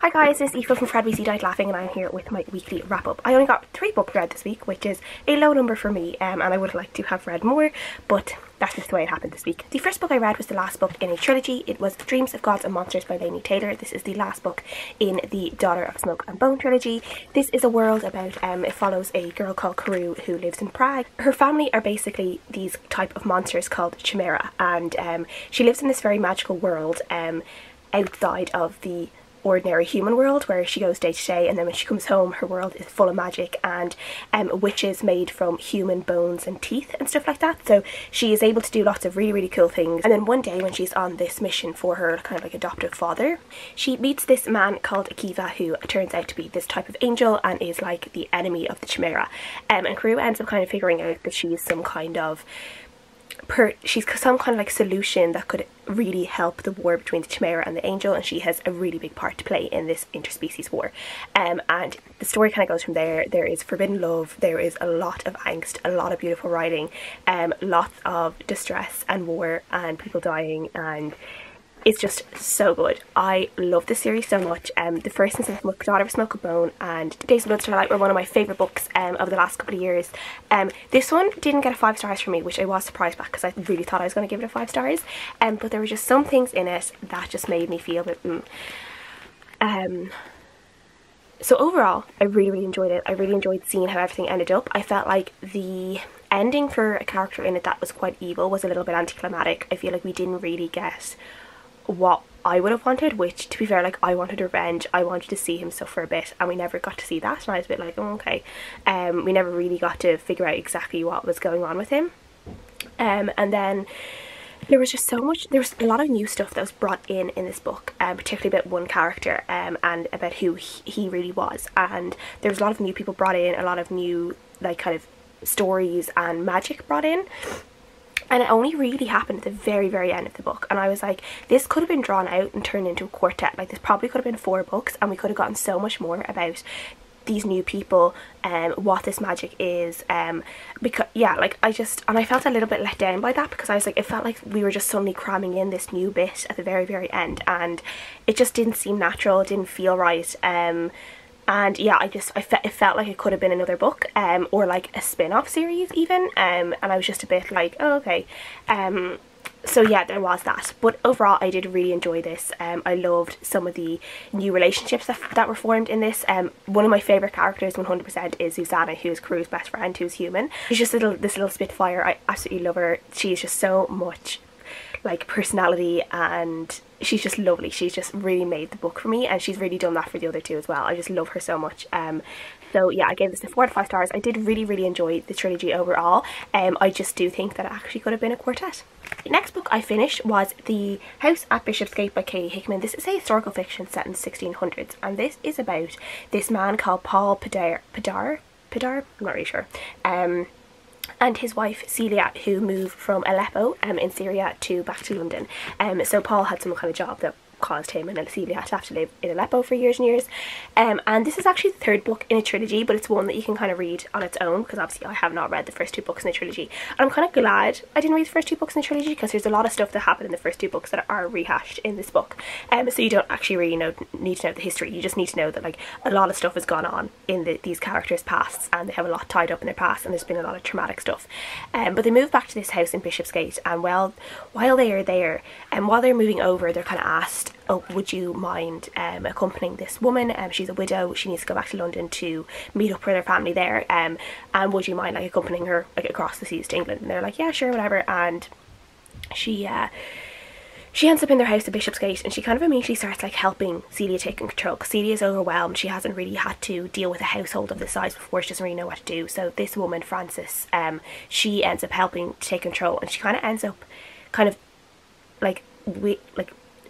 Hi guys, it's Aoife from Fred Weasley Died Laughing and I'm here with my weekly wrap up. I only got 3 books read this week, which is a low number for me, and I would like to have read more, but that's just the way it happened this week. The first book I read was the last book in a trilogy. It was Dreams of Gods and Monsters by Laini Taylor. This is the last book in the Daughter of Smoke and Bone trilogy. This is a world about, it follows a girl called Carew who lives in Prague. Her family are basically these type of monsters called Chimera, and she lives in this very magical world outside of the ordinary human world where she goes day to day, and then when she comes home her world is full of magic and witches made from human bones and teeth and stuff like that. So she is able to do lots of really cool things. And then one day when she's on this mission for her kind of like adoptive father, she meets this man called Akiva who turns out to be this type of angel and is like the enemy of the Chimera, and Carew ends up kind of figuring out that she's some kind of like solution that could really help the war between the Chimera and the Angel, and she has a really big part to play in this interspecies war. And the story kind of goes from there. There is forbidden love, there is a lot of angst, a lot of beautiful writing, lots of distress and war and people dying, and it's just so good. I love this series so much. The first and second book, Daughter of Smoke and Bone and Days of Blood Starlight, were one of my favourite books of the last couple of years. This one didn't get a 5 stars for me, which I was surprised by because I really thought I was going to give it a 5 stars. But there were just some things in it that just made me feel a bit So overall, I really enjoyed it. I really enjoyed seeing how everything ended up. I felt like the ending for a character in it that was quite evil was a little bit anticlimactic. I feel like we didn't really get what I would have wanted, which, to be fair, like, I wanted revenge. I wanted to see him suffer a bit, and we never got to see that, and I was a bit like, oh, okay. We never really got to figure out exactly what was going on with him. And then there was just so much, there was a lot of new stuff that was brought in this book, particularly about one character and about who he really was. And there was a lot of new people brought in, a lot of new, like, kind of stories and magic brought in. And it only really happened at the very end of the book, and I was like, this could have been drawn out and turned into a quartet. Like, this probably could have been 4 books and we could have gotten so much more about these new people, what this magic is, because yeah, like, I felt a little bit let down by that, because I was like, it felt like we were just suddenly cramming in this new bit at the very end, and it just didn't seem natural, it didn't feel right. And yeah, it felt like it could have been another book, or like a spin-off series even, and I was just a bit like, oh, okay. So yeah, there was that, but overall I did really enjoy this. I loved some of the new relationships that were formed in this. One of my favourite characters 100% is Susanna, who is Carew's best friend, who's human. She's just this little spitfire. I absolutely love her. She's just so much like personality, and she's just lovely. She's just really made the book for me, and she's really done that for the other 2 as well. I just love her so much. So yeah, I gave this a 4 out of 5 stars. I did really enjoy the trilogy overall. I just do think that it actually could have been a quartet. The next book I finished was The House at Bishopsgate by Katie Hickman. This is a historical fiction set in the 1600s, and this is about this man called Pau-Preto, I'm not really sure, and his wife Celia, who moved from Aleppo in Syria back to London. So Paul had some kind of job that caused him and Celia had to have to live in Aleppo for years and years. And this is actually the 3rd book in a trilogy, but it's one that you can kind of read on its own, because obviously I have not read the first 2 books in the trilogy. And I'm kind of glad I didn't read the first 2 books in the trilogy, because there's a lot of stuff that happened in the first 2 books that are rehashed in this book. So you don't actually really need to know the history. You just need to know that, like, a lot of stuff has gone on in these characters' pasts, and they have a lot tied up in their past, and there's been a lot of traumatic stuff. But they move back to this house in Bishopsgate, and while they are there, and while they're moving over, they're kind of asked, oh, would you mind accompanying this woman? She's a widow, she needs to go back to London to meet up with her family there, and would you mind, like, accompanying her, like, across the seas to England? And they're like, yeah, sure, whatever. And she ends up in their house at Bishopsgate, and she kind of immediately starts, like, helping Celia take control, because Celia's overwhelmed. She hasn't really had to deal with a household of this size before. She doesn't really know what to do. So this woman, Frances, she ends up helping to take control, and she kind of ends up kind of like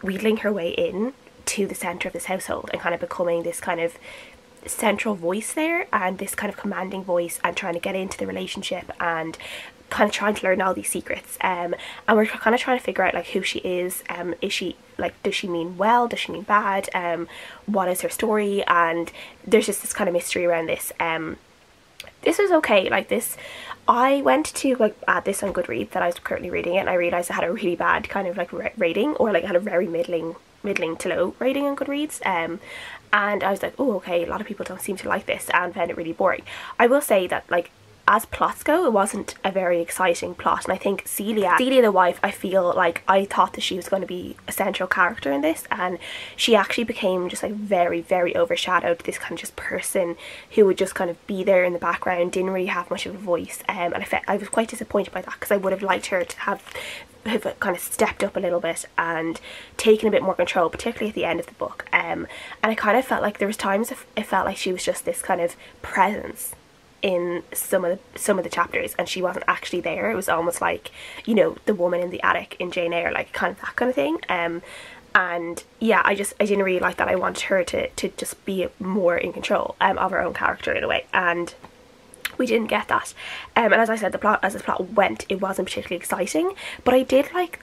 wheedling her way in to the centre of this household, and kind of becoming this kind of central voice there, and this kind of commanding voice, and trying to get into the relationship, and kind of trying to learn all these secrets. And we're kind of trying to figure out, like, who she is. Is she, like, does she mean well, does she mean bad, what is her story? And there's just this kind of mystery around this. This was okay. Like this, I went to like add this on Goodreads that I was currently reading it, and I realised I had a really bad kind of like rating, or like had a very middling to low rating on Goodreads. And I was like, oh okay, a lot of people don't seem to like this, and found it really boring. I will say that like as plots go, it wasn't a very exciting plot, and I think Celia the wife, I feel like I thought that she was going to be a central character in this, and she actually became just like very overshadowed, this kind of just person who would just kind of be there in the background, didn't really have much of a voice, and I was quite disappointed by that, because I would have liked her to have kind of stepped up a little bit and taken a bit more control, particularly at the end of the book. And I kind of felt like there was times it felt like she was just this kind of presence in some of the chapters, and she wasn't actually there. It was almost like, you know, the woman in the attic in Jane Eyre, like kind of that kind of thing. And yeah, I didn't really like that. I wanted her to just be more in control of her own character in a way, and we didn't get that. And as I said, as the plot went, it wasn't particularly exciting, but I did like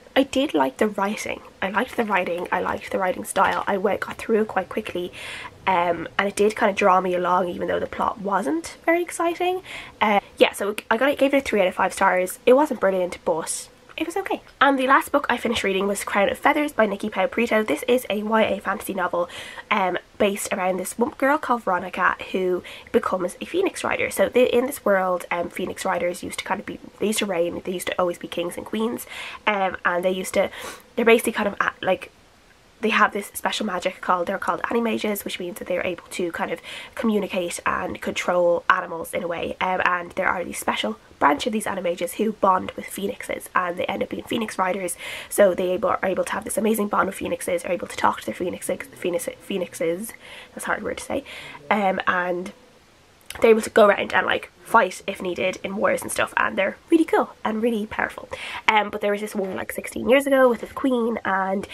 the writing. I liked the writing. I liked the writing style. I got through it quite quickly, and it did kind of draw me along, even though the plot wasn't very exciting. Yeah, so I gave it a 3 out of 5 stars. It wasn't brilliant, but it was okay. And the last book I finished reading was Crown of Feathers by Nicki Pau-Preto. This is a YA fantasy novel based around this girl called Veronica who becomes a phoenix rider. So in this world, phoenix riders used to kind of they used to reign, they used to always be kings and queens, and they're basically kind of like, they have this special magic they're called animages, which means that they're able to kind of communicate and control animals in a way, and there are these special branch of these animages who bond with phoenixes, and they end up being phoenix riders. So they are able to have this amazing bond with phoenixes, are able to talk to their phoenixes, that's a hard word to say, and they're able to go around and like fight if needed in wars and stuff, and they're really cool and really powerful. But there was this war like 16 years ago with this queen, and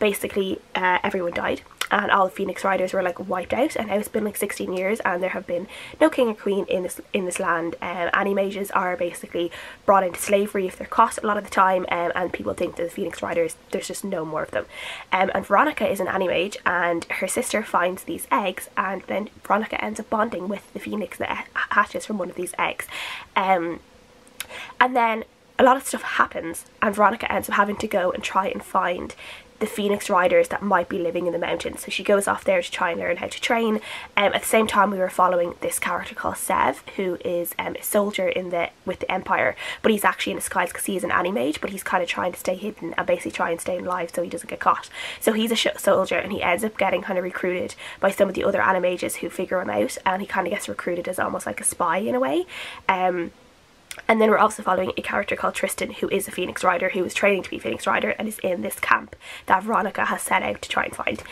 basically everyone died, and all the phoenix riders were like wiped out, and now it's been like 16 years and there have been no king or queen in this land. Animages are basically brought into slavery if they're caught a lot of the time, and people think that the phoenix riders, there's just no more of them. And Veronica is an animage, and her sister finds these eggs, and then Veronica ends up bonding with the phoenix that hatches from one of these eggs. And then a lot of stuff happens, and Veronica ends up having to go and try and find the phoenix riders that might be living in the mountains. So she goes off there to try and learn how to train. At the same time, we were following this character called Sev, who is a soldier with the Empire, but he's actually in disguise because he is an animage, but he's kind of trying to stay hidden and basically try and stay alive so he doesn't get caught. So he's a soldier, and he ends up getting kind of recruited by some of the other animages who figure him out, and he kind of gets recruited as almost like a spy in a way. And then we're also following a character called Tristan, who is a phoenix rider, who is training to be a phoenix rider and is in this camp that Veronica has set out to try and find.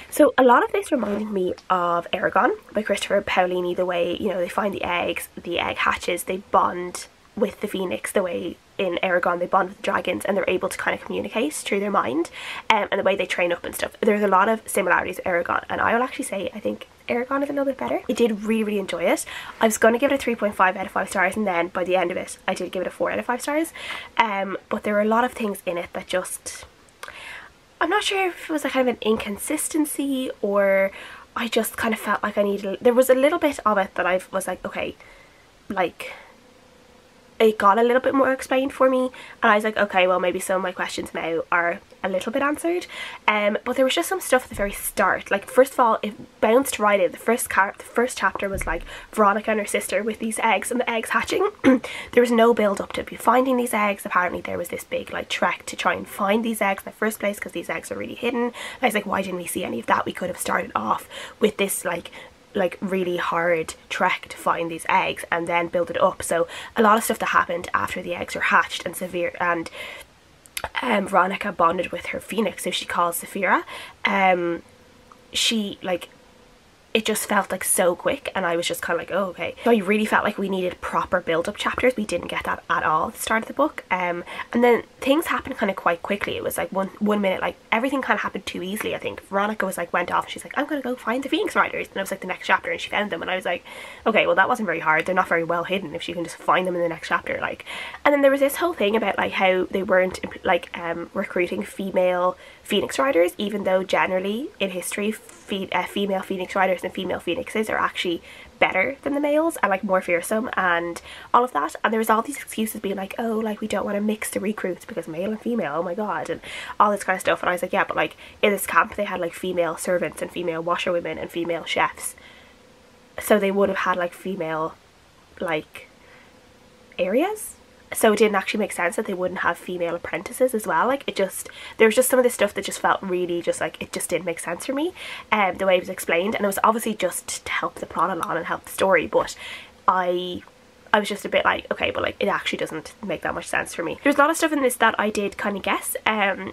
So a lot of this reminded me of Eragon by Christopher Paolini, the way, you know, they find the eggs, the egg hatches, they bond with the phoenix, the way in Eragon they bond with the dragons, and they're able to kind of communicate through their mind, and the way they train up and stuff. There's a lot of similarities with Eragon, and I will actually say I think Eragon is a little bit better. I did really enjoy it. I was going to give it a 3.5 out of 5 stars, and then by the end of it I did give it a 4 out of 5 stars. But there were a lot of things in it that just, I'm not sure if it was a kind of an inconsistency, or I just kind of felt like there was a little bit of it that I was like, okay, like it got a little bit more explained for me, and I was like, okay, well maybe some of my questions now are a little bit answered. But there was just some stuff at the very start. Like, first of all, it bounced right in. The first chapter was like Veronica and her sister with these eggs and the eggs hatching. There was no build up to finding these eggs. Apparently there was this big like trek to try and find these eggs in the first place, because these eggs are really hidden. And I was like, why didn't we see any of that? We could have started off with this like really hard trek to find these eggs and then build it up. So a lot of stuff that happened after the eggs were hatched and Veronica bonded with her phoenix, who she calls Saphira. She like, it just felt like so quick, and I was just kind of like, oh okay. So I really felt like we needed proper build-up chapters. We didn't get that at all at the start of the book. And then things happened kind of quite quickly. It was like one minute, like everything kind of happened too easily. I think Veronica was like, went off and she's like, I'm gonna go find the Phoenix Riders, and it was like the next chapter and she found them, and I was like, okay, well that wasn't very hard. They're not very well hidden if she can just find them in the next chapter. Like, and then there was this whole thing about like how they weren't like recruiting female Phoenix Riders, even though generally in history female Phoenix Riders there's the female phoenixes are actually better than the males and like more fearsome and all of that. And there was all these excuses being like, oh, like we don't want to mix the recruits because male and female, oh my god, and all this kind of stuff. And I was like, yeah, but like in this camp they had like female servants and female washerwomen and female chefs, so they would have had like female like areas. So it didn't actually make sense that they wouldn't have female apprentices as well. Like it just, there was just some of this stuff that just felt really just like, it just didn't make sense for me, the way it was explained. And it was obviously just to help the plot along and help the story, but I was just a bit like, okay, but like it actually doesn't make that much sense for me. There's a lot of stuff in this that I did kind of guess,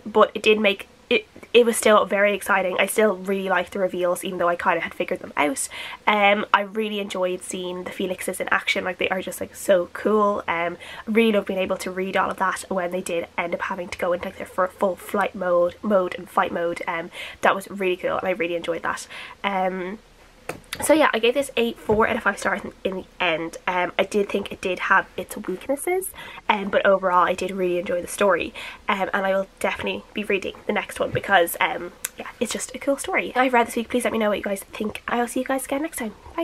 but it did make it was still very exciting. I still really liked the reveals, even though I kind of had figured them out. I really enjoyed seeing the Felixes in action. Like they are just like so cool. Really love being able to read all of that when they did end up having to go into like their full flight mode and fight mode. That was really cool and I really enjoyed that. So yeah, I gave this a 4 out of 5 stars in the end. I did think it did have its weaknesses, but overall I did really enjoy the story, and I will definitely be reading the next one because yeah, it's just a cool story. I've read this week. Please let me know what you guys think. I'll see you guys again next time. Bye.